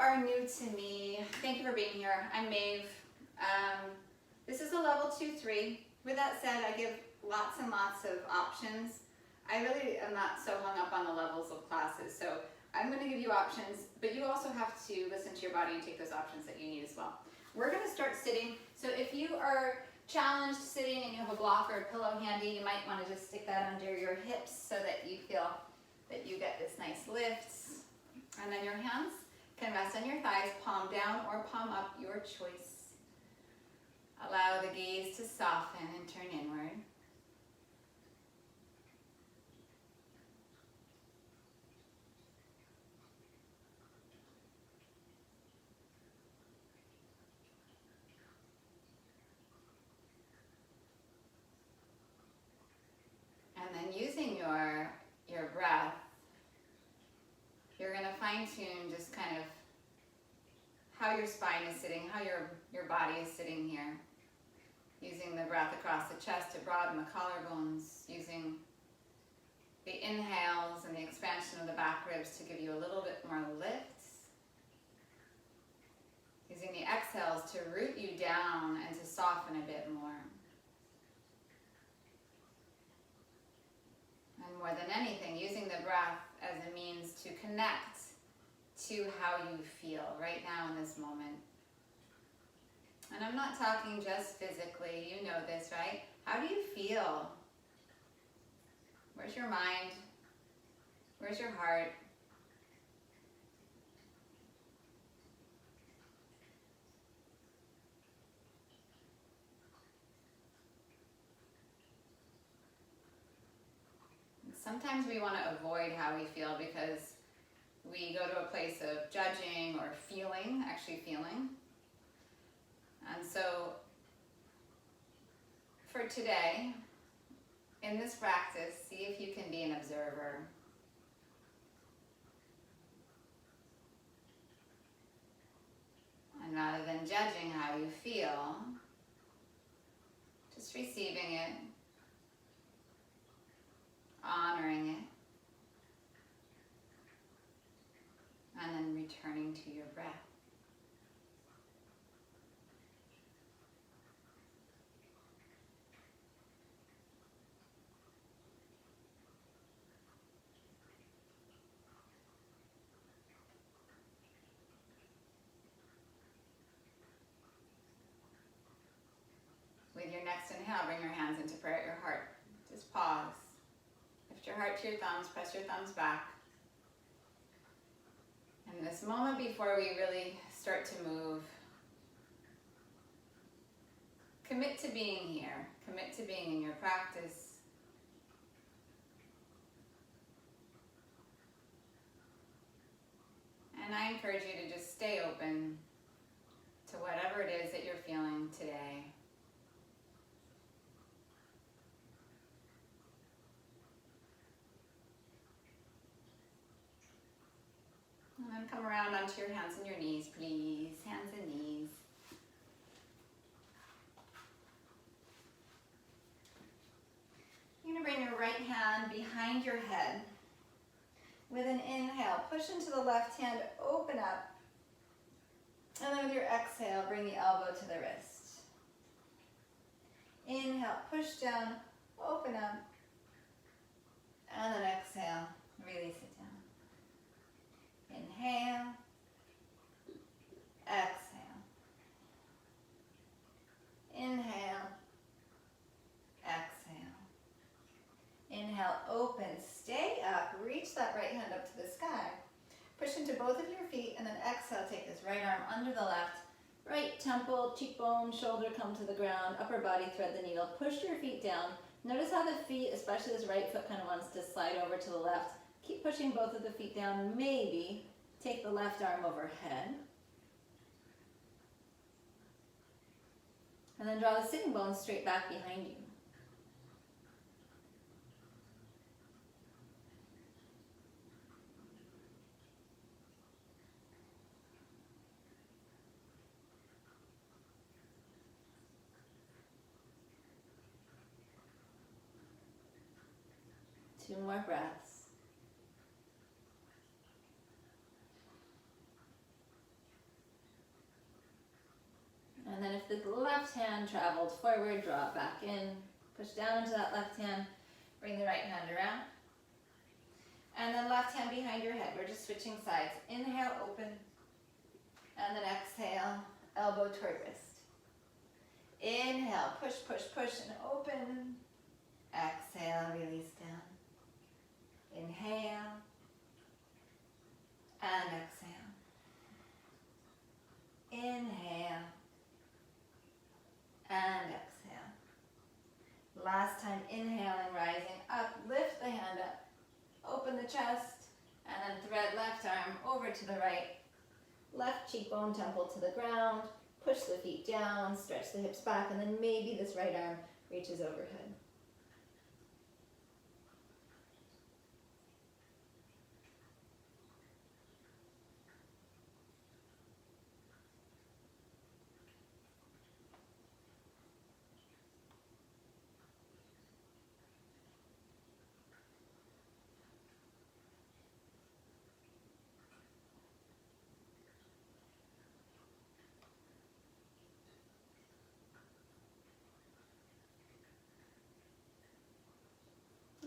are new to me, thank you for being here. I'm Maeve. This is a level 2-3. With that said, I give lots and lots of options. I really am not so hung up on the levels of classes, so I'm going to give you options, but you also have to listen to your body and take those options that you need as well. We're going to start sitting. So if you are challenged sitting and you have a block or a pillow handy, you might want to just stick that under your hips so that you feel that you get this nice lift. And then your hands can rest on your thighs, palm down or palm up, your choice. Allow the gaze to soften and turn inward. And then using your breath, you're going to fine-tune just kind of how your spine is sitting, how your body is sitting here. Using the breath across the chest to broaden the collarbones, using the inhales and the expansion of the back ribs to give you a little bit more lift. Using the exhales to root you down and to soften a bit more. And more than anything, using the breath as a means to connect to how you feel right now in this moment. And I'm not talking just physically, you know this, right? How do you feel? Where's your mind? Where's your heart? Sometimes we want to avoid how we feel because we go to a place of judging or feeling, actually feeling. And so for today, in this practice, see if you can be an observer. And rather than judging how you feel, just receiving it, honoring it, and then returning to your breath. With your next inhale, bring your hands into prayer at your heart. Just pause. Lift your heart to your thumbs, press your thumbs back. And this moment before we really start to move, commit to being here. Commit to being in your practice. And I encourage you to just stay open to whatever it is that you're feeling today. And then come around onto your hands and your knees, please. Hands and knees. You're going to bring your right hand behind your head. With an inhale, push into the left hand, open up. And then with your exhale, bring the elbow to the wrist. Inhale, push down, open up. And then exhale, release it down. Inhale, exhale. Inhale, exhale. Inhale, open, stay up, reach that right hand up to the sky. Push into both of your feet and then exhale, take this right arm under the left. Right temple, cheekbone, shoulder come to the ground, upper body thread the needle. Push your feet down. Notice how the feet, especially this right foot, kind of wants to slide over to the left. Keep pushing both of the feet down. Maybe take the left arm overhead. And then draw the sitting bones straight back behind you. Two more breaths. the left hand traveled forward, draw it back in, push down into that left hand, bring the right hand around. And then left hand behind your head. We're just switching sides. Inhale, open. And then exhale, elbow toward wrist. Inhale, push, push, push, and open. Exhale, release down. Inhale. And exhale. Inhale. And exhale. Last time, inhaling, rising up. Lift the hand up. Open the chest. And then thread left arm over to the right. Left cheekbone, temple to the ground. Push the feet down. Stretch the hips back. And then maybe this right arm reaches overhead.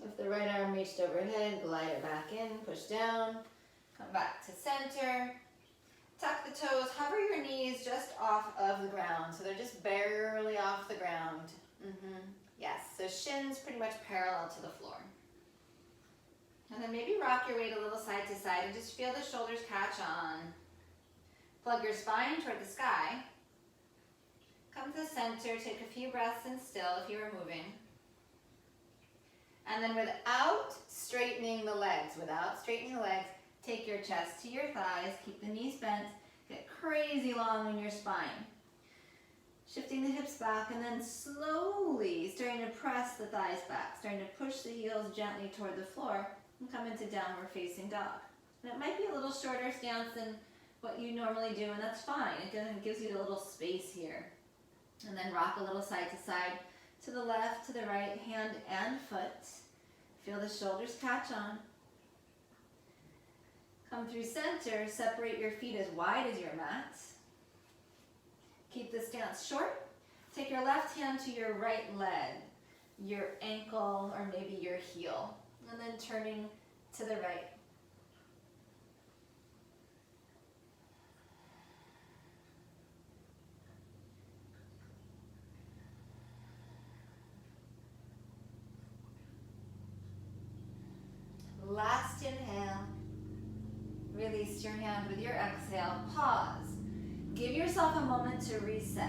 If the right arm reached overhead, glide it back in, push down, come back to center. Tuck the toes, hover your knees just off of the ground, so they're just barely off the ground. Yes, so shins pretty much parallel to the floor. And then maybe rock your weight a little side to side and just feel the shoulders catch on. Plug your spine toward the sky. Come to the center, take a few breaths in still if you are moving. And then without straightening the legs, take your chest to your thighs, keep the knees bent, get crazy long in your spine. Shifting the hips back and then slowly starting to press the thighs back, starting to push the heels gently toward the floor and come into downward facing dog. And it might be a little shorter stance than what you normally do, and that's fine. It gives you a little space here. And then rock a little side to side, to the left, to the right, hand and foot. Feel the shoulders catch on. Come through center, separate your feet as wide as your mat. Keep the stance short. Take your left hand to your right leg, your ankle, or maybe your heel, and then turning to the right. Last inhale, release your hand with your exhale, pause. Give yourself a moment to reset.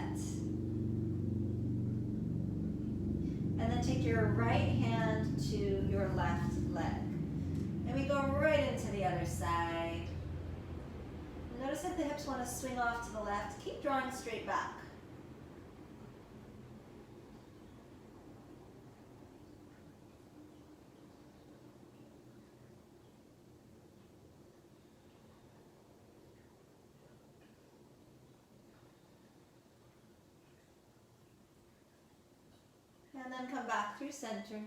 And then take your right hand to your left leg. And we go right into the other side. Notice that the hips want to swing off to the left. Keep drawing straight back. And then come back through center.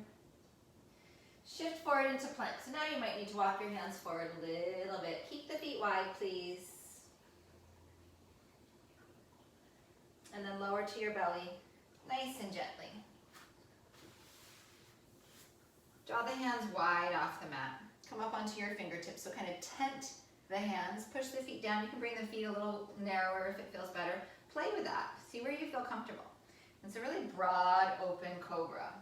Shift forward into plank. So now you might need to walk your hands forward a little bit. Keep the feet wide, please. And then lower to your belly, nice and gently. Draw the hands wide off the mat. Come up onto your fingertips, so kind of tent the hands. Push the feet down. You can bring the feet a little narrower if it feels better. Play with that. See where you feel comfortable. It's a really broad, open cobra.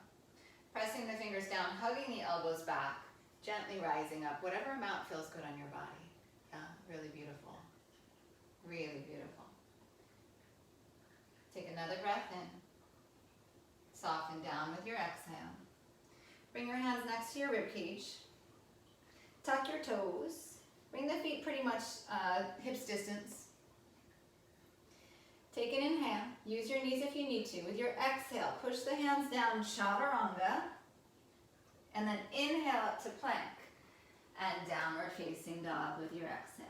Pressing the fingers down, hugging the elbows back, gently rising up, whatever amount feels good on your body. Yeah, really beautiful. Really beautiful. Take another breath in. Soften down with your exhale. Bring your hands next to your rib cage. Tuck your toes. Bring the feet pretty much hips distance. Take an inhale. Use your knees if you need to. With your exhale, push the hands down, chaturanga. And then inhale up to plank. And downward facing dog with your exhale.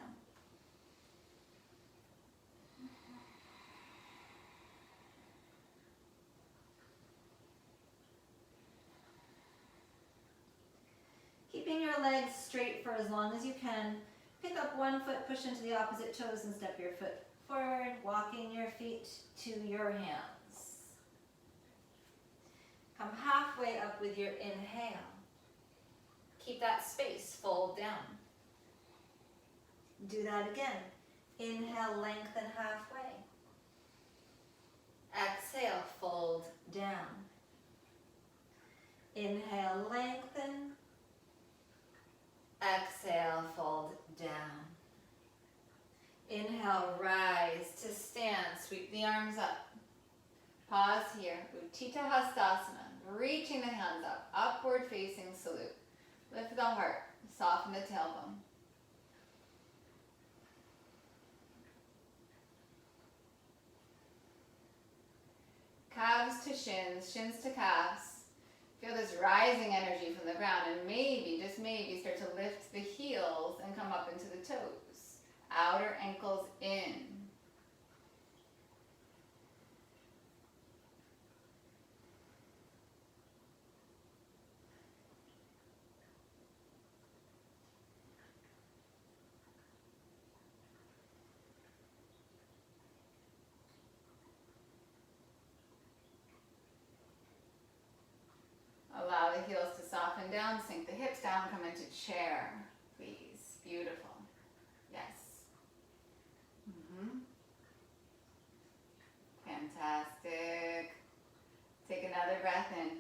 Keeping your legs straight for as long as you can. Pick up one foot, push into the opposite toes, and step your foot forward, walking your feet to your hands. Come halfway up with your inhale. Keep that space, fold down. Do that again. Inhale, lengthen halfway. Exhale, fold down. Inhale, lengthen. Exhale, fold down. Inhale, rise to stand. Sweep the arms up. Pause here. Uttita Hastasana. Reaching the hands up. Upward facing salute. Lift the heart. Soften the tailbone. Calves to shins, shins to calves. Feel this rising energy from the ground, and maybe, just maybe, start to lift the heels and come up into the toes. Outer ankles in. Allow the heels to soften down, sink the hips down, come into chair, please. Beautiful. Yes. Fantastic. Take another breath in.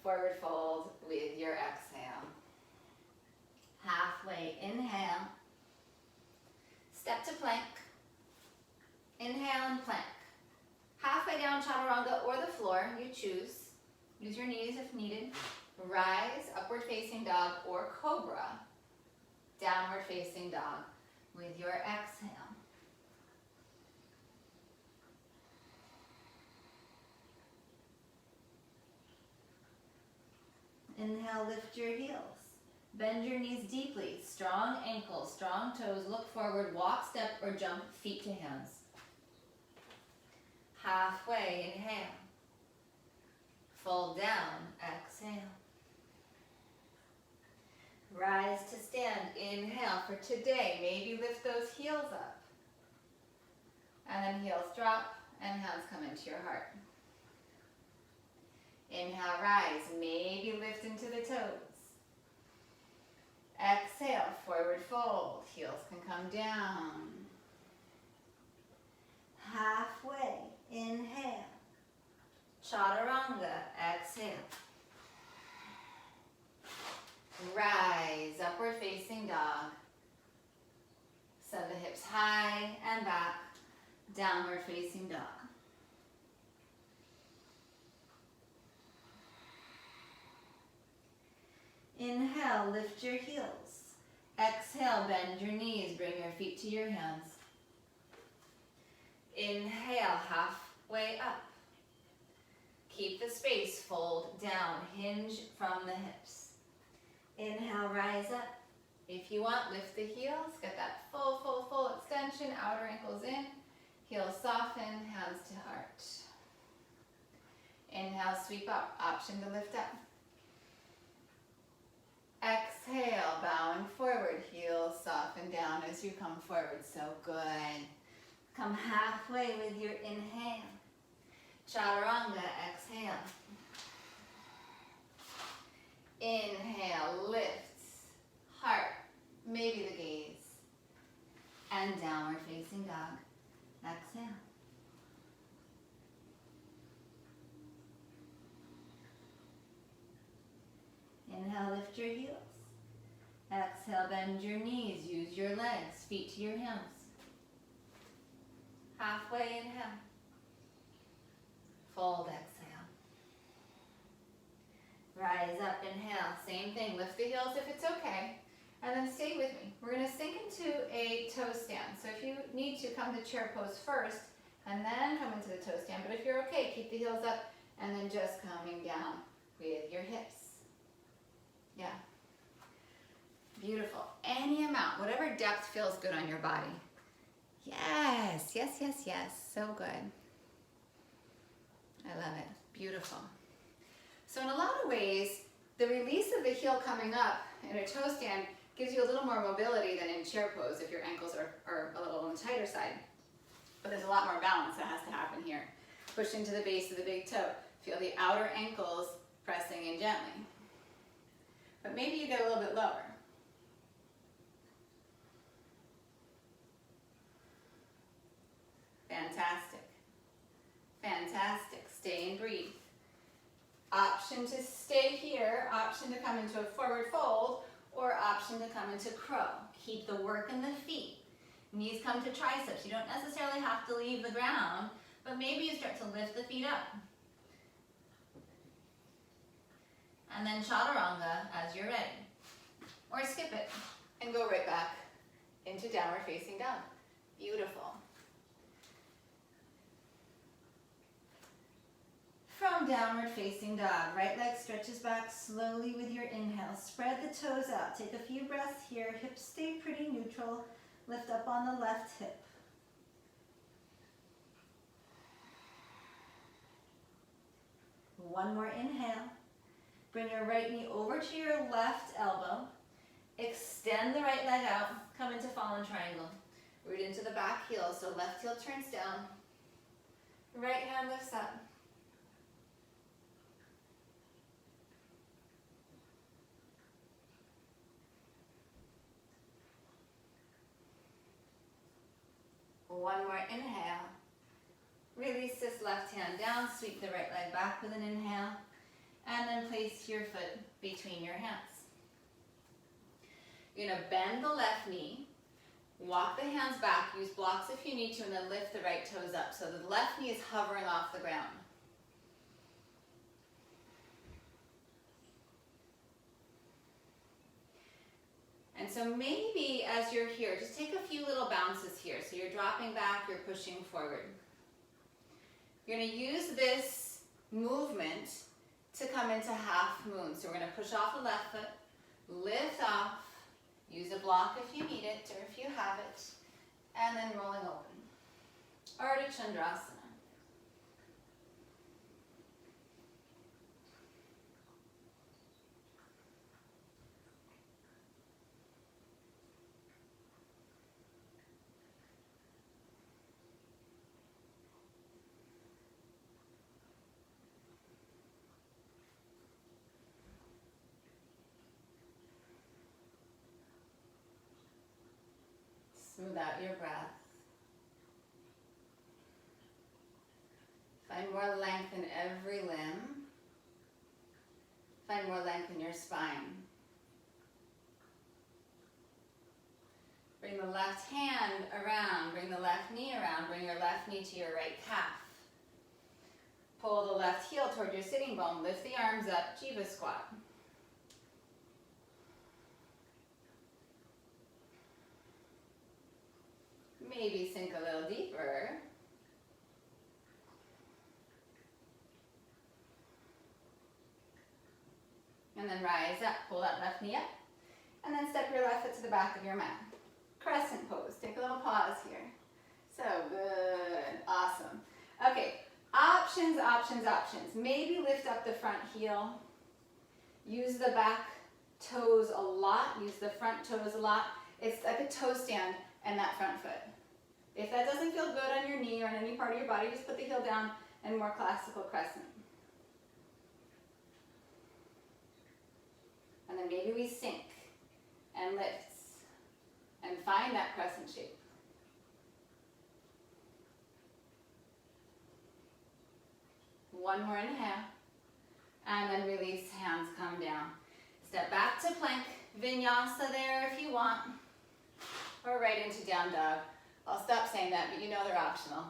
Forward fold with your exhale. Halfway, inhale. Step to plank. Inhale and plank. Halfway down, chaturanga or the floor, you choose. Use your knees if needed. Rise, upward facing dog or cobra. Downward facing dog with your exhale. Inhale, lift your heels. Bend your knees deeply. Strong ankles, strong toes. Look forward, walk, step, or jump, feet to hands. Halfway, inhale. Fold down, exhale. Rise to stand, inhale. For today, maybe lift those heels up. And then heels drop and hands come into your heart. Inhale, rise, maybe lift into the toes. Exhale, forward fold, heels can come down. Halfway, inhale. Chaturanga, exhale. Rise, upward facing dog. Send the hips high and back, downward facing dog. Inhale, lift your heels. Exhale, bend your knees, bring your feet to your hands. Inhale, halfway up. Keep the space, fold down, hinge from the hips. Inhale, rise up. If you want, lift the heels, get that full extension, outer ankles in, heels soften, hands to heart. Inhale, sweep up, option to lift up. Exhale, bowing forward, heels soften down as you come forward, so good. Come halfway with your inhale. Chaturanga, exhale. Inhale, lifts, heart, maybe the gaze. And downward facing dog. Exhale. Inhale, lift your heels. Exhale, bend your knees, use your legs, feet to your hands. Halfway, inhale. Fold, exhale. Rise up, inhale. Same thing, lift the heels if it's okay. And then stay with me. We're going to sink into a toe stand. So if you need to, come to chair pose first, and then come into the toe stand. But if you're okay, keep the heels up, and then just coming down with your hips. Yeah. Beautiful. Any amount, whatever depth feels good on your body. Yes, yes, yes, yes. So good. I love it. Beautiful. So in a lot of ways, the release of the heel coming up in a toe stand gives you a little more mobility than in chair pose if your ankles are a little tighter other side. But there's a lot more balance that has to happen here. Push into the base of the big toe. Feel the outer ankles pressing in gently. But maybe you get a little bit lower. Fantastic. Fantastic. Stay and breathe. Option to stay here, option to come into a forward fold, or option to come into crow. Keep the work in the feet. Knees come to triceps. You don't necessarily have to leave the ground, but maybe you start to lift the feet up. And then chaturanga as you're ready. Or skip it and go right back into downward facing dog. Beautiful. From downward facing dog, right leg stretches back slowly with your inhale. Spread the toes out. Take a few breaths here. Hips stay pretty neutral. Lift up on the left hip. One more inhale. Bring your right knee over to your left elbow. Extend the right leg out. Come into fallen triangle. Root into the back heel, so left heel turns down. Right hand lifts up. One more inhale. Release this left hand down. Sweep the right leg back with an inhale. And then place your foot between your hands. You're going to bend the left knee. Walk the hands back. Use blocks if you need to, and then lift the right toes up. So the left knee is hovering off the ground. And so maybe as you're here, just take a few little bounces here. So you're dropping back, you're pushing forward. You're going to use this movement to come into half moon. So we're going to push off the left foot, lift off, use a block if you need it or if you have it, and then rolling open. Ardha Chandrasana. Smooth out your breath. Find more length in every limb. Find more length in your spine. Bring the left hand around, bring the left knee around, bring your left knee to your right calf. Pull the left heel toward your sitting bone, lift the arms up, Jiva squat. Maybe sink a little deeper. And then rise up, pull that left knee up. And then step your left foot to the back of your mat. Crescent pose, take a little pause here. So good, awesome. Okay, options, options, options. Maybe lift up the front heel. Use the back toes a lot, use the front toes a lot. It's like a toe stand and that front foot. If that doesn't feel good on your knee or on any part of your body, just put the heel down and more classical crescent. And then maybe we sink and lifts and find that crescent shape. One more inhale. And then release, hands come down. Step back to plank. Vinyasa there if you want. Or right into down dog. I'll stop saying that, but you know they're optional.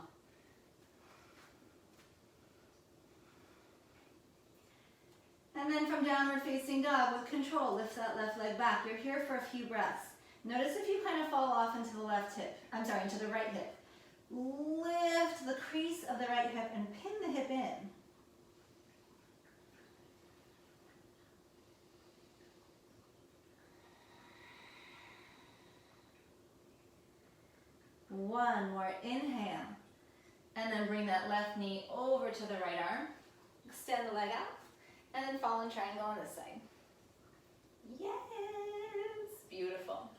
And then from downward facing dog with control, lift that left leg back. You're here for a few breaths. Notice if you kind of fall off into the left hip, into the right hip. Lift the crease of the right hip and pin the hip in. One more inhale. And then bring that left knee over to the right arm. Extend the leg out. And then fall in triangle on this side. Yes! Beautiful.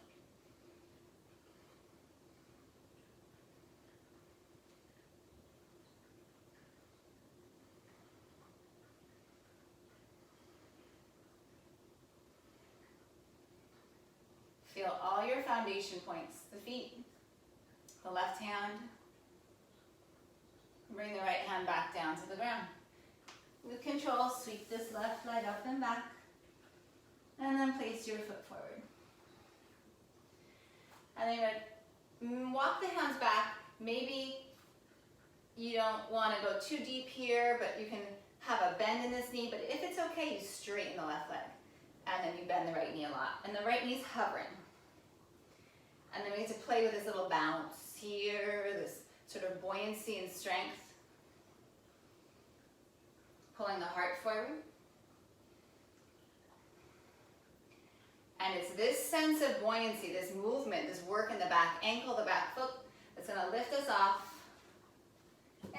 foundation points, the feet, the left hand. Bring the right hand back down to the ground. With control, sweep this left leg up and back, and then place your foot forward. And then you're going to walk the hands back. Maybe you don't want to go too deep here, but you can have a bend in this knee. But if it's okay, you straighten the left leg. And then you bend the right knee a lot. And the right knee's hovering. And then we get to play with this little bounce here, this sort of buoyancy and strength. Pulling the heart forward. And it's this sense of buoyancy, this movement, this work in the back ankle, the back foot, that's going to lift us off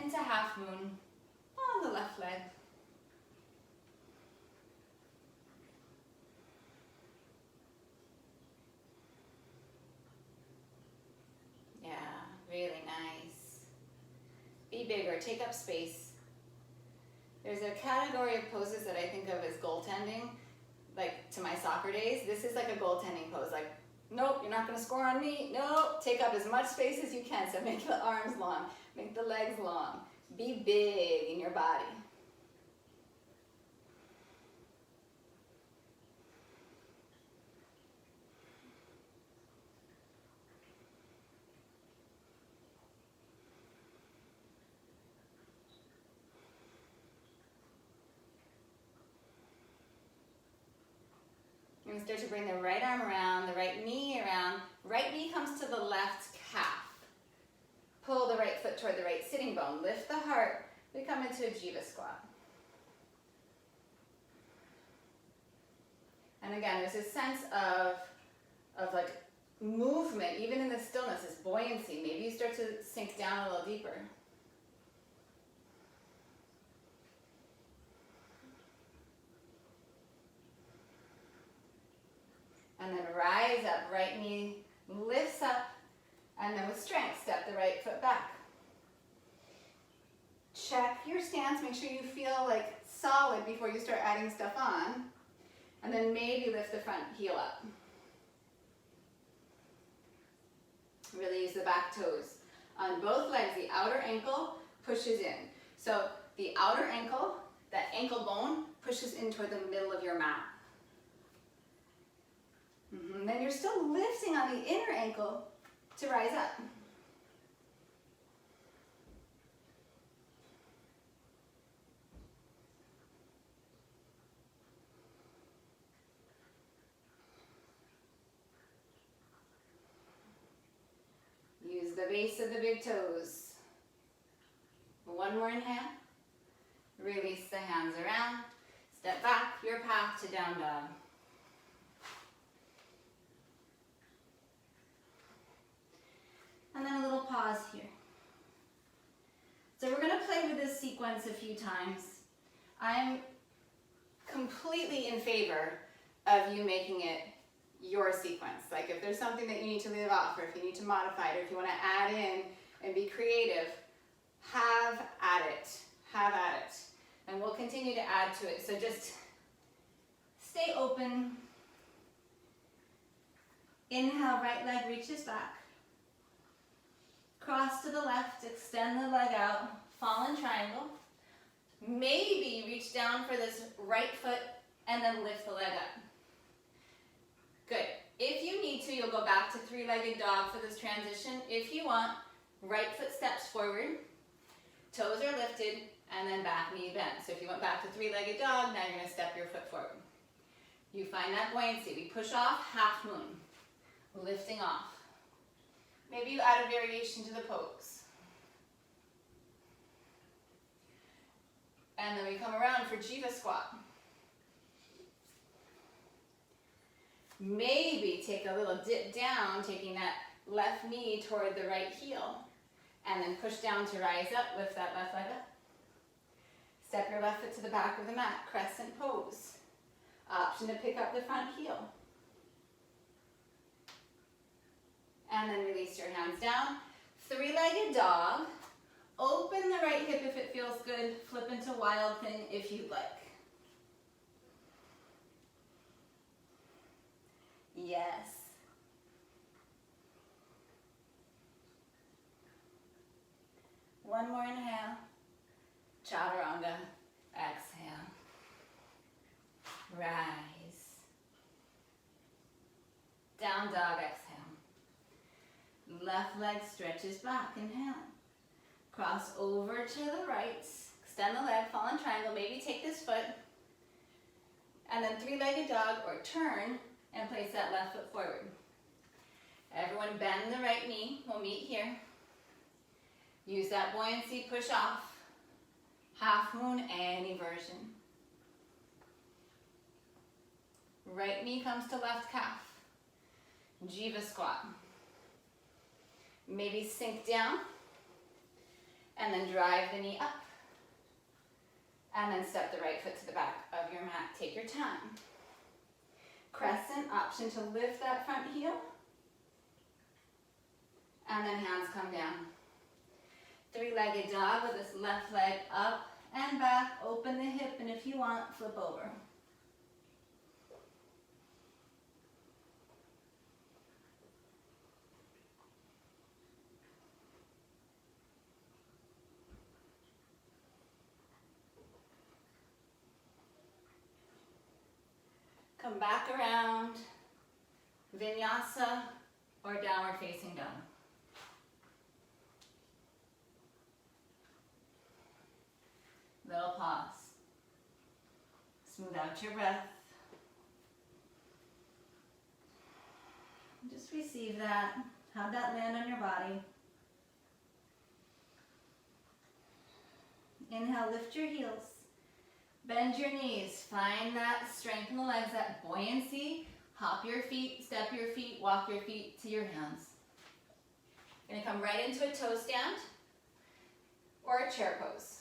into half moon on the left leg. Yeah, really nice. Be bigger, take up space. There's a category of poses that I think of as goaltending, like to my soccer days. This is like a goaltending pose, like, nope, you're not gonna score on me, nope. Take up as much space as you can, so make the arms long, make the legs long. Be big in your body. You're going to start to bring the right arm around, the right knee around. Right knee comes to the left calf. Pull the right foot toward the right sitting bone. Lift the heart. We come into a Jiva squat. And again, there's this sense of like movement, even in the stillness, this buoyancy. Maybe you start to sink down a little deeper. And then rise up, right knee lifts up, and then with strength, step the right foot back. Check your stance, make sure you feel like solid before you start adding stuff on. And then maybe lift the front heel up. Really use the back toes. On both legs, the outer ankle pushes in. So the outer ankle, that ankle bone, pushes in toward the middle of your mat. Then you're still lifting on the inner ankle to rise up. Use the base of the big toes. One more inhale. Release the hands around. Step back, your path to down dog. And then a little pause here. So we're going to play with this sequence a few times. I'm completely in favor of you making it your sequence. Like if there's something that you need to leave off, or if you need to modify it, or if you want to add in and be creative, have at it. Have at it. And we'll continue to add to it. So just stay open. Inhale, right leg reaches back. Cross to the left, extend the leg out, fallen triangle. Maybe reach down for this right foot and then lift the leg up. Good. If you need to, you'll go back to three-legged dog for this transition. If you want, right foot steps forward, toes are lifted, and then back knee bend. So if you went back to three-legged dog, now you're going to step your foot forward. You find that buoyancy. We push off, half moon, lifting off. Maybe you add a variation to the pose. And then we come around for Jiva squat. Maybe take a little dip down, taking that left knee toward the right heel. And then push down to rise up, lift that left leg up. Step your left foot to the back of the mat, Crescent Pose. Option to pick up the front heel. And then release your hands down. Three-legged dog. Open the right hip if it feels good. Flip into wild thing if you'd like. Yes. One more inhale. Chaturanga. Exhale. Rise. Down dog, exhale. Left leg stretches back, inhale. Cross over to the right. Extend the leg, fall in triangle. Maybe take this foot. And then three-legged dog or turn and place that left foot forward. Everyone bend the right knee. We'll meet here. Use that buoyancy, push off. Half moon, any version. Right knee comes to left calf. Jiva squat. Maybe sink down and then drive the knee up. And then step the right foot to the back of your mat. Take your time. Crescent, option to lift that front heel. And then hands come down. Three-legged dog with this left leg up and back. Open the hip, and if you want, flip over. Come back around, Vinyasa or downward facing dog. Little pause. Smooth out your breath. Just receive that. Have that land on your body. Inhale, lift your heels. Bend your knees. Find that strength in the legs, that buoyancy. Hop your feet, step your feet, walk your feet to your hands. You're gonna come right into a toe stand or a chair pose.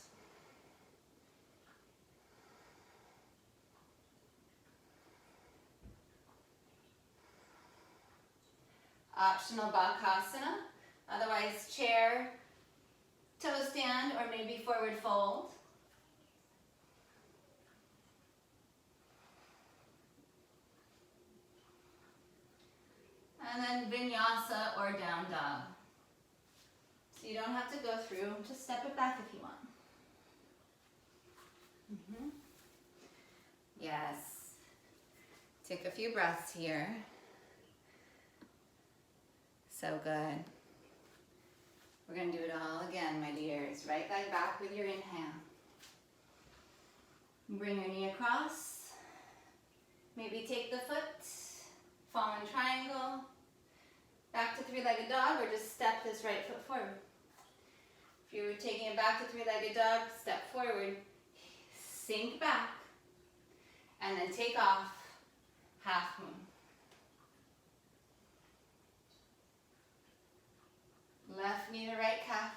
Optional Bakasana, otherwise chair, toe stand, or maybe forward fold. And then Vinyasa or down dog. So you don't have to go through, just step it back if you want. Yes. Take a few breaths here. So good. We're going to do it all again, my dears. Right leg back with your inhale. Bring your knee across. Maybe take the foot, fall in triangle. Back to three-legged dog, or just step this right foot forward. If you were taking it back to three-legged dog, step forward, sink back, and then take off, half moon. Left knee to right calf,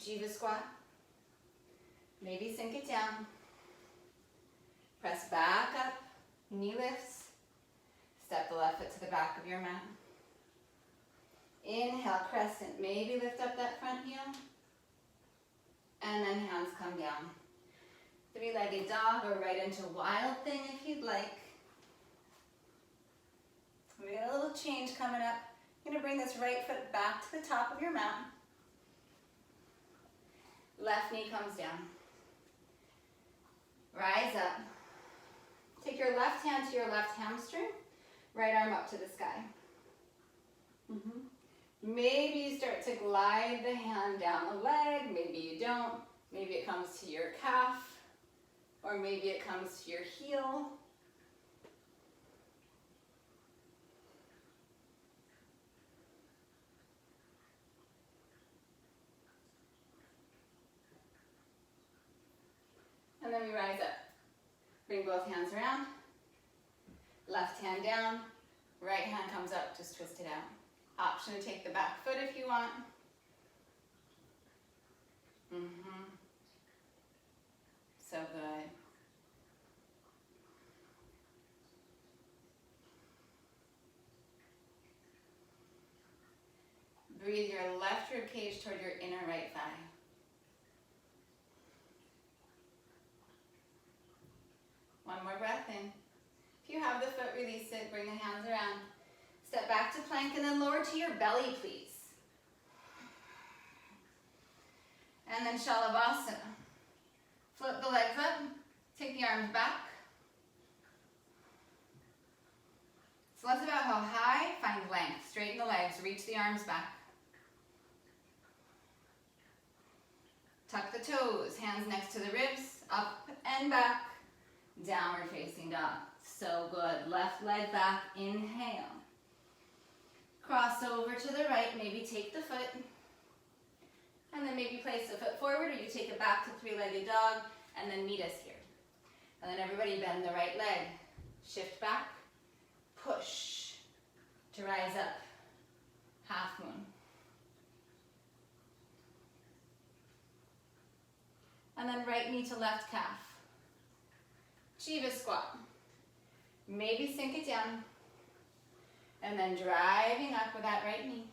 Jiva squat. Maybe sink it down. Press back up, knee lifts. Step the left foot to the back of your mat. Inhale, crescent. Maybe lift up that front heel. And then hands come down. Three-legged dog or right into wild thing if you'd like. We got a little change coming up. You're going to bring this right foot back to the top of your mat. Left knee comes down. Rise up. Take your left hand to your left hamstring. Right arm up to the sky. Maybe you start to glide the hand down the leg. Maybe you don't. Maybe it comes to your calf. Or maybe it comes to your heel. And then we rise up. Bring both hands around. Left hand down. Right hand comes up, just twist it out. Option to take the back foot if you want. So good. Breathe your left rib cage toward your inner right thigh. One more breath in. If you have the foot, release it, bring the hands around. Step back to plank and then lower to your belly, please. And then Shavasana. Flip the legs up, take the arms back. It's less about how high, find length. Straighten the legs, reach the arms back. Tuck the toes, hands next to the ribs, up and back. Downward facing dog. So good. Left leg back, inhale. Cross over to the right, maybe take the foot. And then maybe place the foot forward, or you take it back to three-legged dog, and then meet us here. And then everybody bend the right leg. Shift back, push to rise up. Half moon. And then right knee to left calf. Shiva squat. Maybe sink it down. And then driving up with that right knee.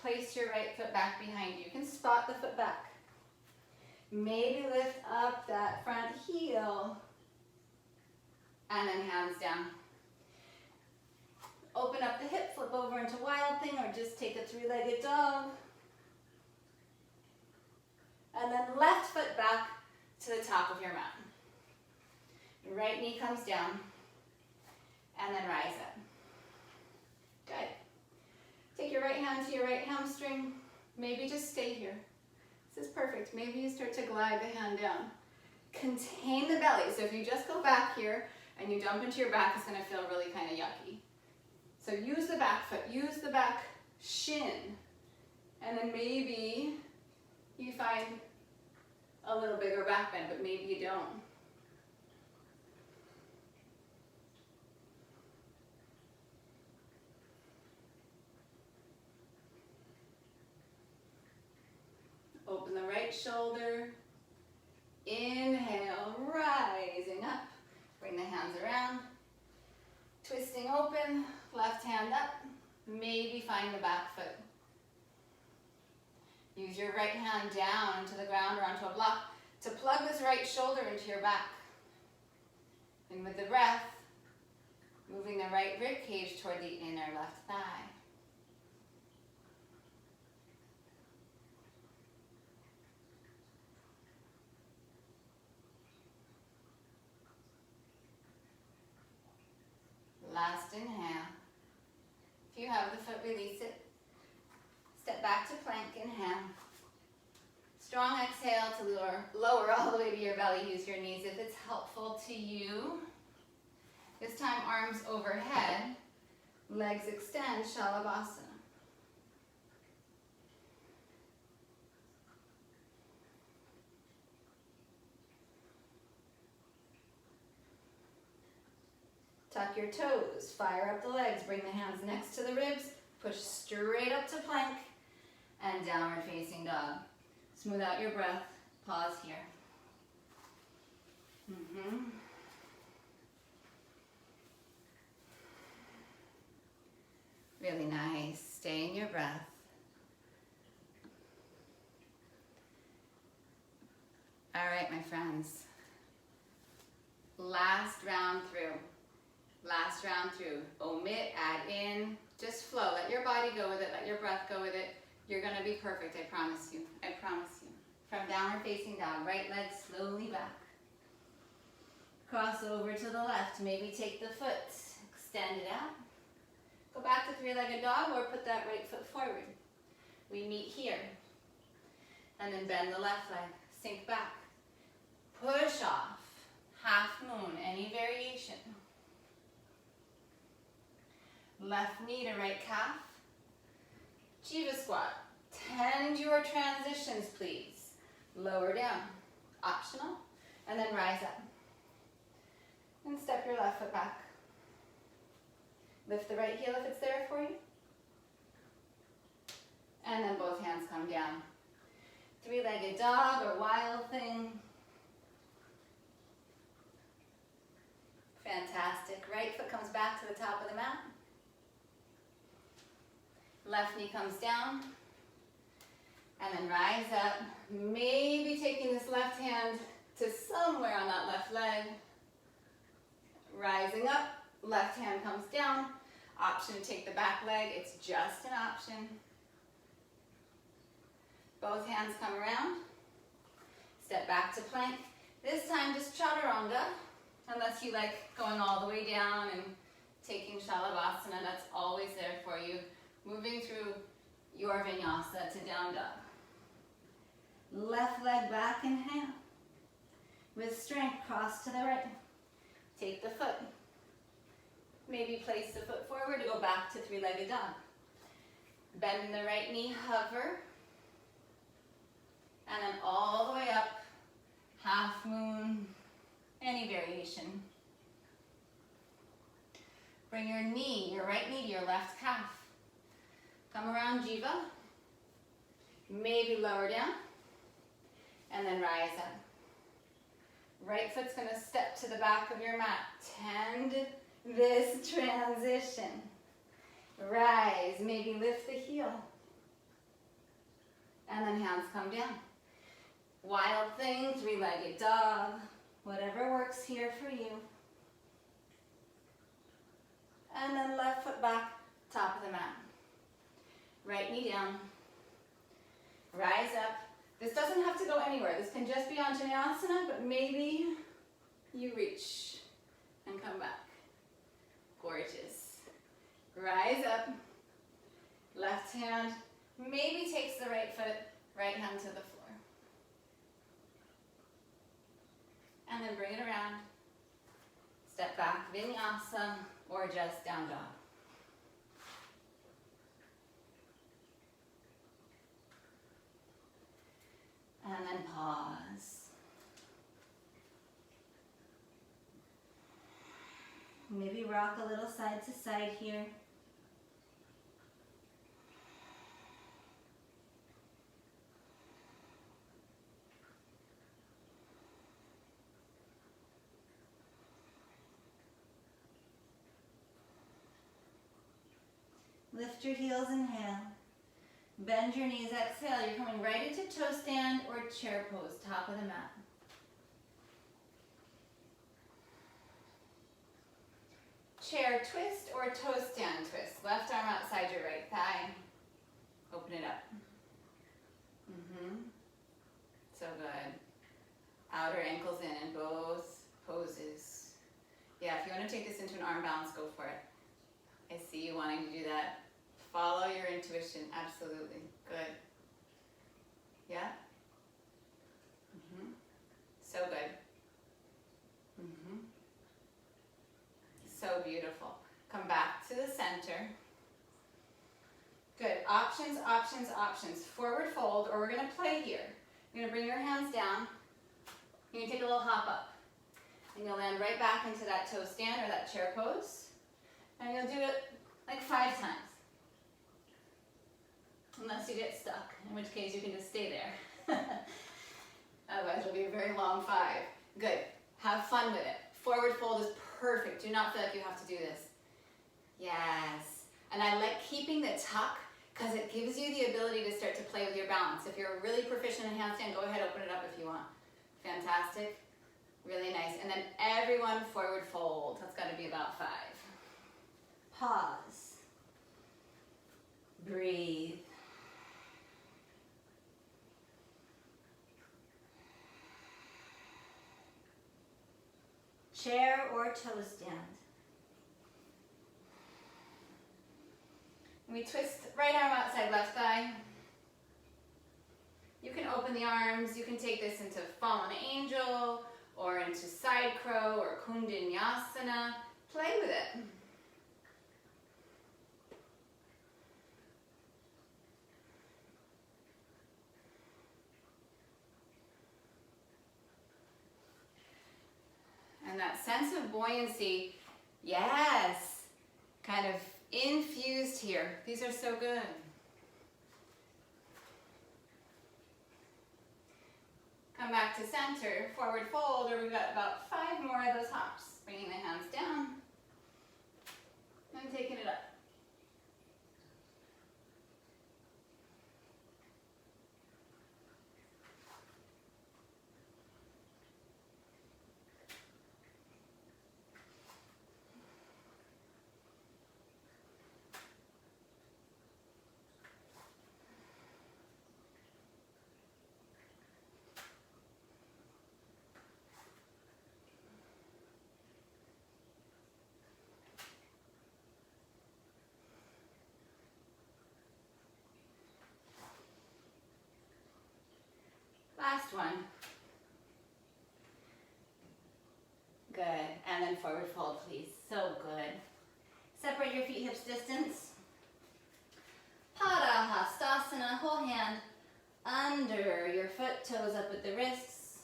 Place your right foot back behind you. You can spot the foot back. Maybe lift up that front heel. And then hands down. Open up the hip, flip over into wild thing, or just take a three-legged dog. And then left foot back to the top of your mat. Right knee comes down. And then rise up. Good. Take your right hand to your right hamstring. Maybe just stay here. This is perfect. Maybe you start to glide the hand down. Contain the belly. So if you just go back here and you dump into your back, it's going to feel really kind of yucky. So use the back foot. Use the back shin. And then maybe you find a little bigger back bend, but maybe you don't. Open the right shoulder. Inhale, rising up. Bring the hands around. Twisting open, left hand up. Maybe find the back foot. Use your right hand down into the ground or onto a block to plug this right shoulder into your back. And with the breath, moving the right rib cage toward the inner left thigh. Last inhale. If you have the foot, release it. Step back to plank, inhale. Strong exhale to lower all the way to your belly. Use your knees if it's helpful to you. This time, arms overhead. Legs extend, Shavasana. Tuck your toes, fire up the legs, bring the hands next to the ribs, push straight up to plank, and downward facing dog. Smooth out your breath, pause here. Really nice, stay in your breath. All right, my friends. Last round through. Last round through. Omit, add in, just flow. Let your body go with it, let your breath go with it. You're gonna be perfect, I promise you. I promise you. From downward facing dog, right leg slowly back. Cross over to the left, maybe take the foot, extend it out. Go back to three-legged dog or put that right foot forward. We meet here. And then bend the left leg, sink back. Push off, half moon, any variation. Left knee to right calf. Shiva squat. Tend your transitions, please. Lower down, optional. And then rise up. And step your left foot back. Lift the right heel if it's there for you. And then both hands come down. Three-legged dog or wild thing. Fantastic. Right foot comes back to the top of the mat. Left knee comes down. And then rise up. Maybe taking this left hand to somewhere on that left leg. Rising up. Left hand comes down. Option to take the back leg. It's just an option. Both hands come around. Step back to plank. This time just chaturanga, unless you like going all the way down and taking Shavasana, that's always there for you. Moving through your Vinyasa to down dog. Left leg back, inhale. With strength, cross to the right. Take the foot. Maybe place the foot forward to go back to three-legged dog. Bend the right knee, hover. And then all the way up, half moon, any variation. Bring your knee, your right knee to your left calf. Come around Jiva. Maybe lower down. And then rise up. Right foot's gonna step to the back of your mat. Tend this transition. Rise, maybe lift the heel. And then hands come down. Wild thing, three-legged dog, whatever works here for you. And then left foot back, top of the mat. Right knee down. Rise up. This doesn't have to go anywhere. This can just be Anjaneyasana, but maybe you reach and come back. Gorgeous. Rise up. Left hand maybe takes the right foot, right hand to the floor. And then bring it around. Step back, Vinyasa, or just down dog. And then pause. Maybe rock a little side to side here. Lift your heels, inhale. Bend your knees, exhale. You're coming right into toe stand or chair pose, top of the mat. Chair twist or toe stand twist. Left arm outside your right thigh. Open it up. So good. Outer ankles in both poses. Yeah, if you want to take this into an arm balance, go for it. I see you wanting to do that. Follow your intuition, absolutely. Good. Yeah? So good. So beautiful. Come back to the center. Good. Options, options, options. Forward fold, or we're going to play here. You're going to bring your hands down. You're going to take a little hop up. And you'll land right back into that toe stand or that chair pose. And you'll do it like 5 times. Unless you get stuck, in which case you can just stay there. Otherwise it'll be a very long 5. Good. Have fun with it. Forward fold is perfect. Do not feel like you have to do this. Yes. And I like keeping the tuck because it gives you the ability to start to play with your balance. If you're really proficient in handstand, go ahead, open it up if you want. Fantastic. Really nice. And then everyone forward fold. That's got to be about 5. Pause. Breathe. Chair or toe stand. We twist right arm outside left thigh. You can open the arms. You can take this into fallen angel or into side crow or Kundinyasana. Play with it. And that sense of buoyancy, yes, kind of infused here. These are so good. Come back to center, forward fold, or we've got about 5 more of those hops. Bringing the hands down and taking it up. Next one. Good. And then forward fold, please. So good. Separate your feet hips distance. Pada Hastasana, whole hand under your foot, toes up at the wrists.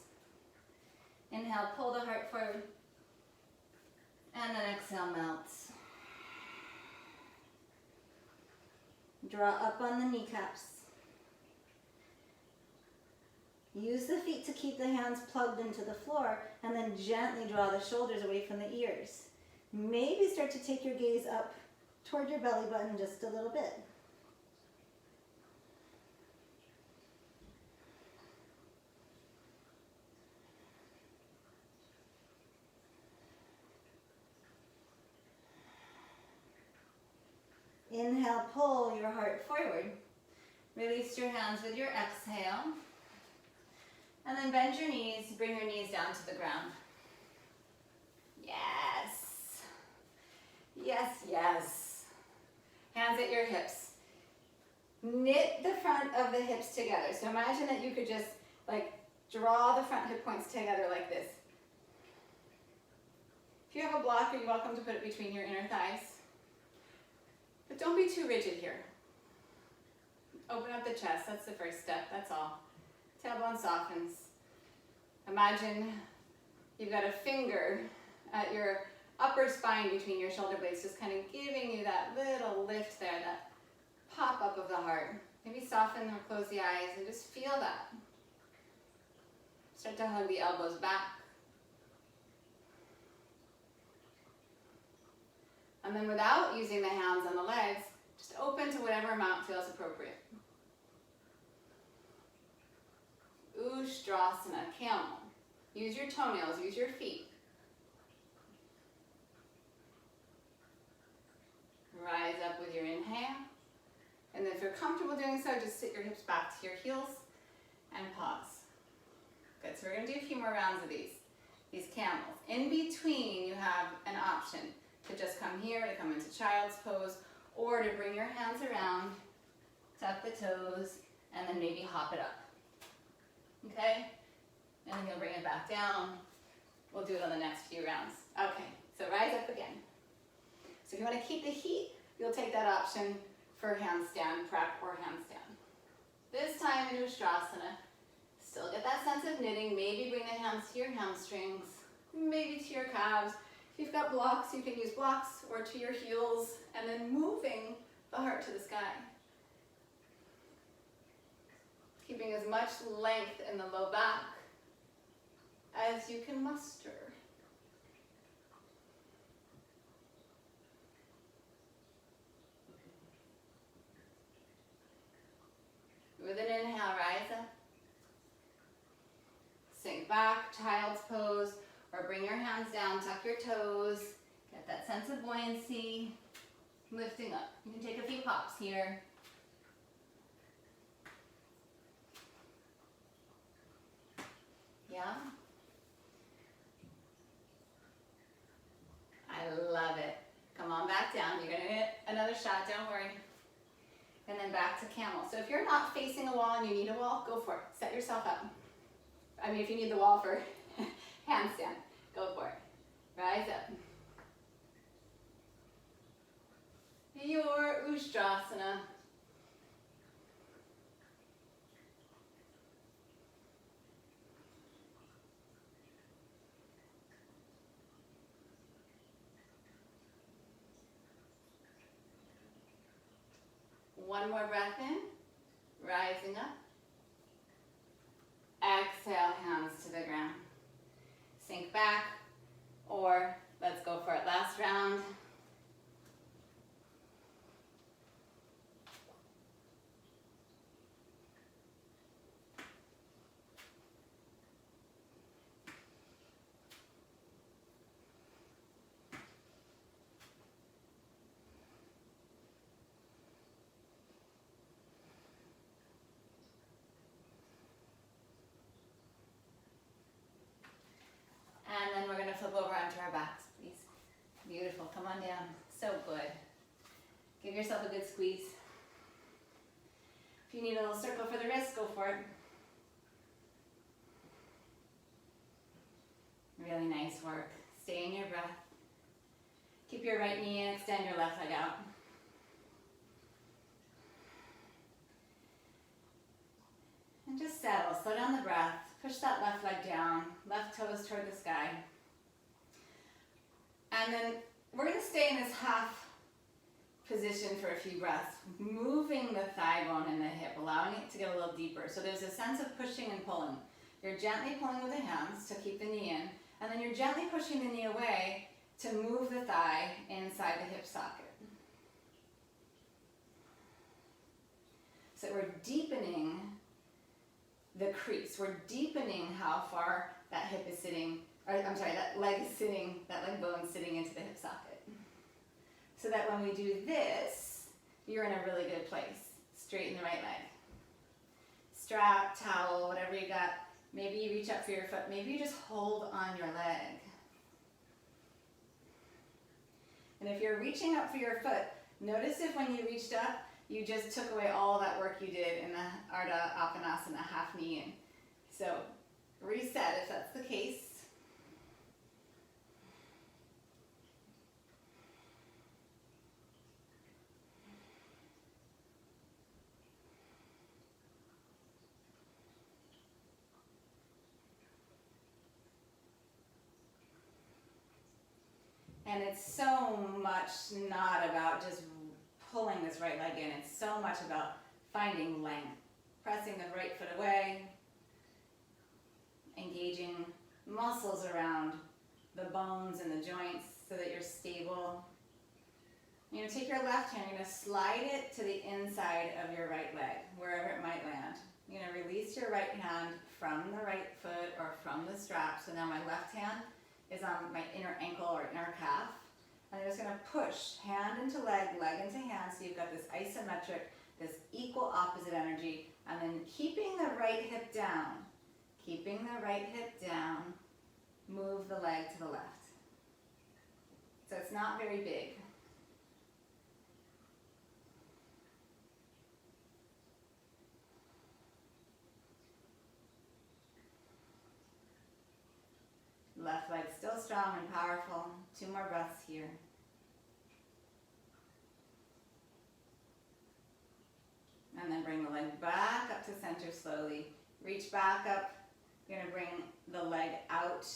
Inhale, pull the heart forward. And then exhale, melt. Draw up on the kneecaps. Use the feet to keep the hands plugged into the floor, and then gently draw the shoulders away from the ears. Maybe start to take your gaze up toward your belly button just a little bit. Inhale, pull your heart forward. Release your hands with your exhale. And then bend your knees, bring your knees down to the ground. Yes. Yes, yes. Hands at your hips. Knit the front of the hips together. So imagine that you could just like draw the front hip points together like this. If you have a block, you're welcome to put it between your inner thighs. But don't be too rigid here. Open up the chest, that's the first step, that's all. Tailbone softens. Imagine you've got a finger at your upper spine between your shoulder blades, just kind of giving you that little lift there, that pop up of the heart. Maybe soften or close the eyes and just feel that. Start to hug the elbows back. And then without using the hands on the legs, just open to whatever amount feels appropriate. Ustrasana, camel. Use your toenails, use your feet. Rise up with your inhale. And then if you're comfortable doing so, just sit your hips back to your heels and pause. Good, so we're gonna do a few more rounds of these camels. In between, you have an option to just come here, to come into child's pose, or to bring your hands around, tuck the toes, and then maybe hop it up. Okay? And then you'll bring it back down. We'll do it on the next few rounds. Okay, so rise up again. So if you want to keep the heat, you'll take that option for handstand prep or handstand. This time in Ustrasana, still get that sense of knitting. Maybe bring the hands to your hamstrings, maybe to your calves. If you've got blocks, you can use blocks or to your heels, and then moving the heart to the sky. Keeping as much length in the low back as you can muster. With an inhale, rise up. Sink back, child's pose, or bring your hands down, tuck your toes, get that sense of buoyancy, lifting up. You can take a few hops here. Yeah? I love it. Come on back down. You're gonna get another shot, don't worry. And then back to camel. So if you're not facing a wall and you need a wall, go for it. Set yourself up. I mean, if you need the wall for handstand, go for it. Rise up. Your Ustrasana. One more breath in, rising up. Exhale, hands to the ground. Sink back, or let's go for it. Last round. And then we're going to flip over onto our backs, please. Beautiful. Come on down. So good. Give yourself a good squeeze. If you need a little circle for the wrist, go for it. Really nice work. Stay in your breath. Keep your right knee in, extend your left leg out. And just settle, slow down the breath. Push that left leg down, left toes toward the sky. And then we're gonna stay in this half position for a few breaths, moving the thigh bone and the hip, allowing it to get a little deeper. So there's a sense of pushing and pulling. You're gently pulling with the hands to keep the knee in, and then you're gently pushing the knee away to move the thigh inside the hip socket. So we're deepening the crease. We're deepening how far that hip is sitting, or I'm sorry, that leg is sitting, that leg bone is sitting into the hip socket. So that when we do this, you're in a really good place. Straighten the right leg. Strap, towel, whatever you got. Maybe you reach up for your foot. Maybe you just hold on your leg. And if you're reaching up for your foot, notice if when you reached up, you just took away all that work you did in the Ardha Appanasana, half knee in. So reset if that's the case. And it's so much not about just pulling this right leg in. It's so much about finding length. Pressing the right foot away. Engaging muscles around the bones and the joints so that you're stable. You're going to take your left hand, you're going to slide it to the inside of your right leg, wherever it might land. You're going to release your right hand from the right foot or from the strap. So now my left hand is on my inner ankle or inner calf. And I'm just going to push hand into leg, leg into hand, so you've got this isometric, this equal opposite energy, and then keeping the right hip down, move the leg to the left. So it's not very big. Left leg still strong and powerful. 2 more breaths here. And then bring the leg back up to center slowly. Reach back up. You're going to bring the leg out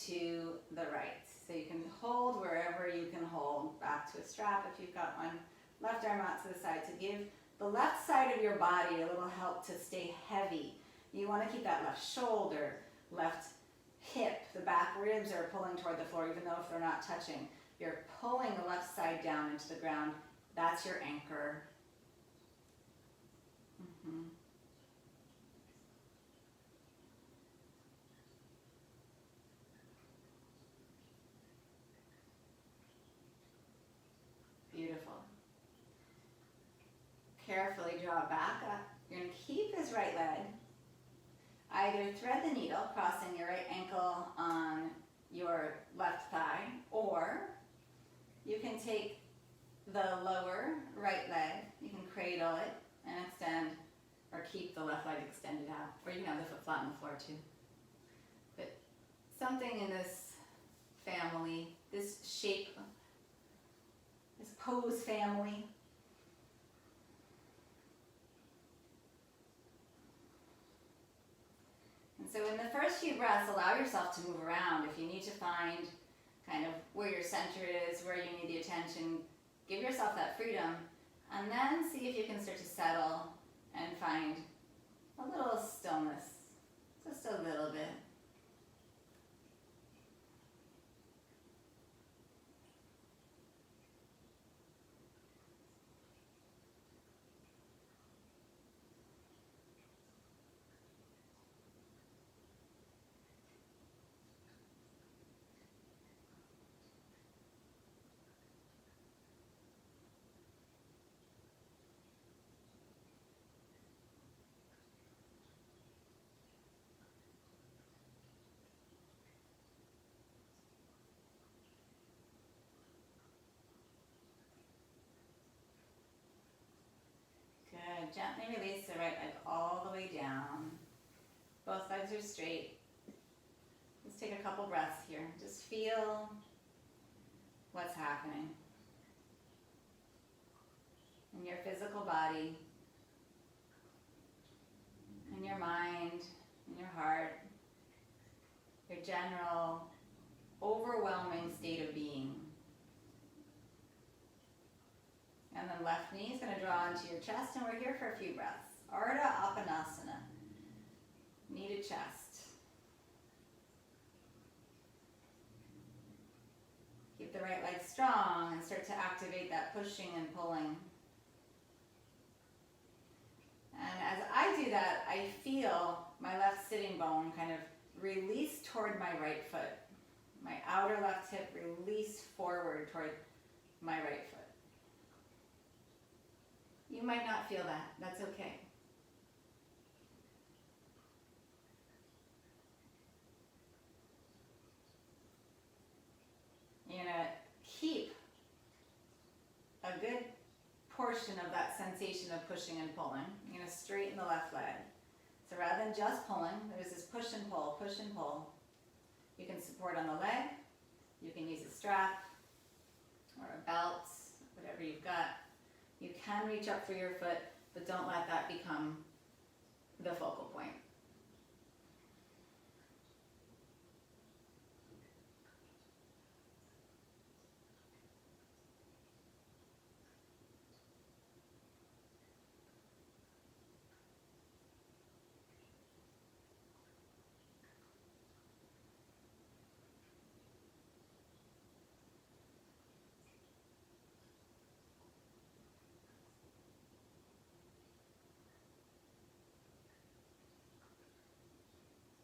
to the right. So you can hold wherever you can hold. Back to a strap if you've got one. Left arm out to the side to give the left side of your body a little help to stay heavy. You want to keep that left shoulder, left hip, the back ribs are pulling toward the floor even though if they're not touching. You're pulling the left side down into the ground. That's your anchor. Beautiful. Carefully draw back up. You're going to keep this right leg. Either thread the needle, crossing your right ankle on your left thigh, or you can take the lower right leg, you can cradle it and extend, or keep the left leg extended out, or you can have the foot flat on the floor too. But something in this family, this shape, this pose family, so in the first few breaths, allow yourself to move around. If you need to find kind of where your center is, where you need the attention, give yourself that freedom, and then see if you can start to settle and find a little stillness, just a little bit. Good. Gently release the right leg all the way down. Both legs are straight. Just take a couple breaths here. Just feel what's happening in your physical body, in your mind, in your heart, your general overwhelming state of being. And then left knee is going to draw into your chest, and we're here for a few breaths. Ardha Apanasana, knee to chest. Keep the right leg strong and start to activate that pushing and pulling. And as I do that, I feel my left sitting bone kind of release toward my right foot. My outer left hip release forward toward my right foot. You might not feel that. That's okay. You're going to keep a good portion of that sensation of pushing and pulling. You're going to straighten the left leg. So rather than just pulling, there's this push and pull, push and pull. You can support on the leg. You can use a strap or a belt, whatever you've got. You can reach up for your foot, but don't let that become the focal point.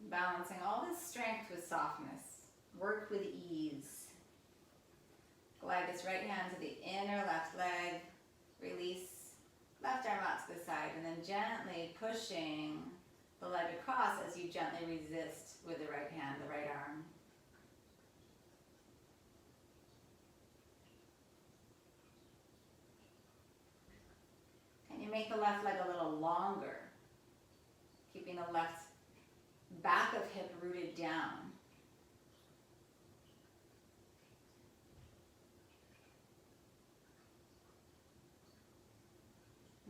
Balancing all this strength with softness. Work with ease. Glide this right hand to the inner left leg. Release left arm out to the side, and then gently pushing the leg across as you gently resist with the right hand, the right arm. Can you make the left leg a little longer? Keeping the left back of hip rooted down.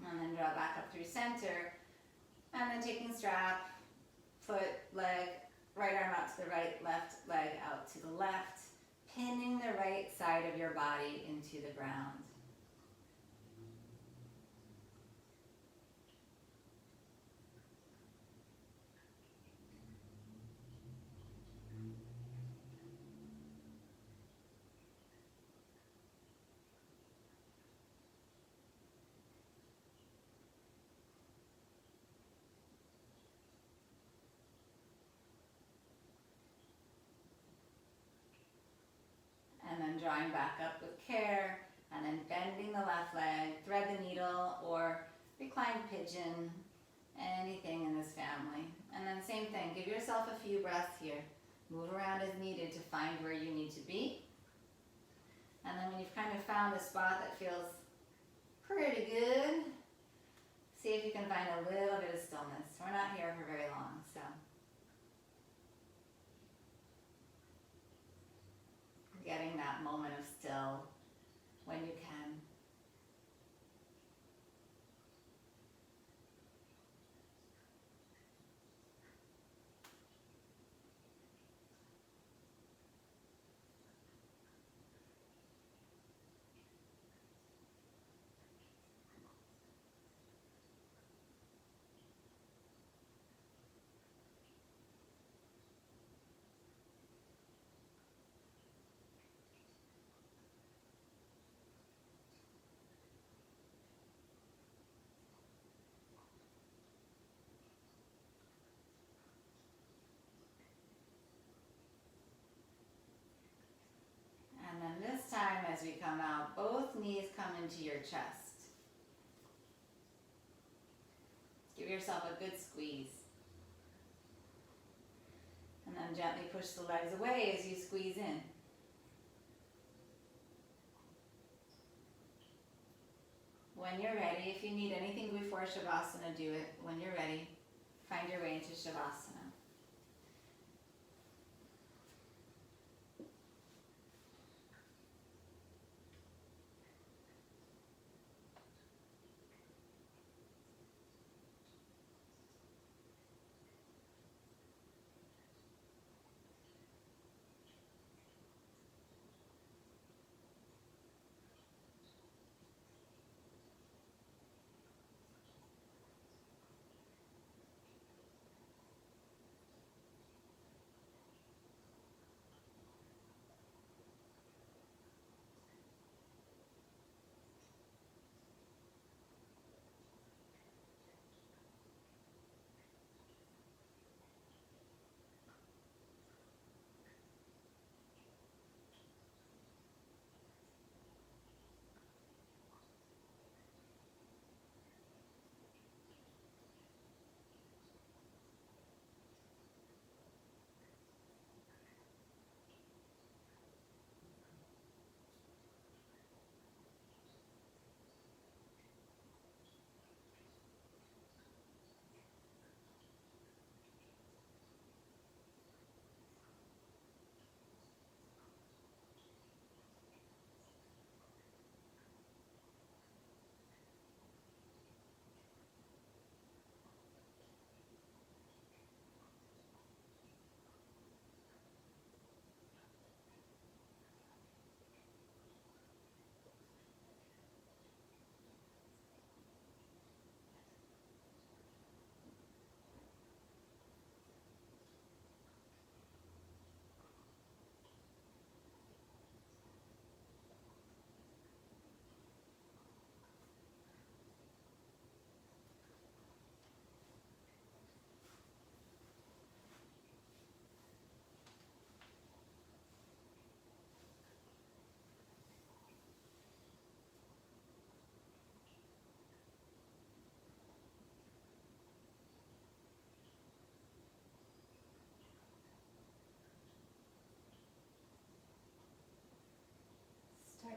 And then draw back up through center. And then taking strap, foot, leg, right arm out to the right, left leg out to the left, pinning the right side of your body into the ground. And then drawing back up with care, and then bending the left leg, thread the needle, or reclined pigeon, anything in this family. And then same thing, give yourself a few breaths here. Move around as needed to find where you need to be. And then when you've kind of found a spot that feels pretty good, see if you can find a little bit of stillness. We're not here for very long, so. Getting that moment of still when you can. And then this time as we come out, both knees come into your chest. Give yourself a good squeeze. And then gently push the legs away as you squeeze in. When you're ready, if you need anything before Shavasana, do it. When you're ready, find your way into Shavasana.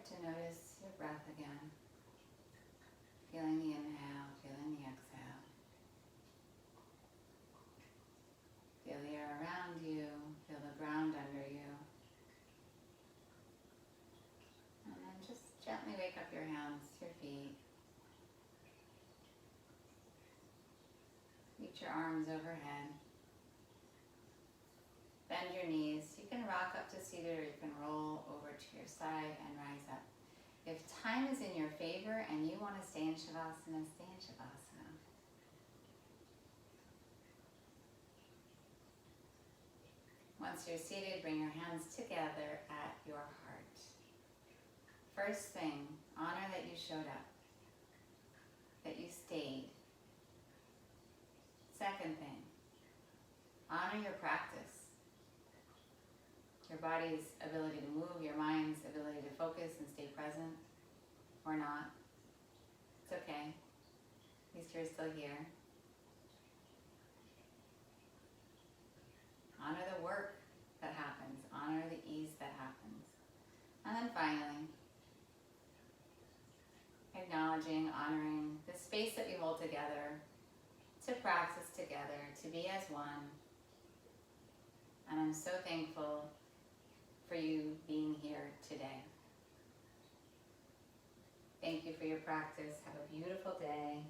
Start to notice your breath again. Feeling the inhale, feeling the exhale. Feel the air around you, feel the ground under you. And then just gently wake up your hands to your feet. Reach your arms overhead. Bend your knees. You can rock up to seated or you can roll over to your side and rise up. If time is in your favor and you want to stay in Shavasana, stay in Shavasana. Once you're seated, bring your hands together at your heart. First thing, honor that you showed up, that you stayed. Second thing, honor your practice. Your body's ability to move, your mind's ability to focus and stay present, or not. It's okay. At least you're still here. Honor the work that happens. Honor the ease that happens. And then finally, acknowledging, honoring the space that we hold together, to practice together, to be as one. And I'm so thankful for you being here today. Thank you for your practice. Have a beautiful day.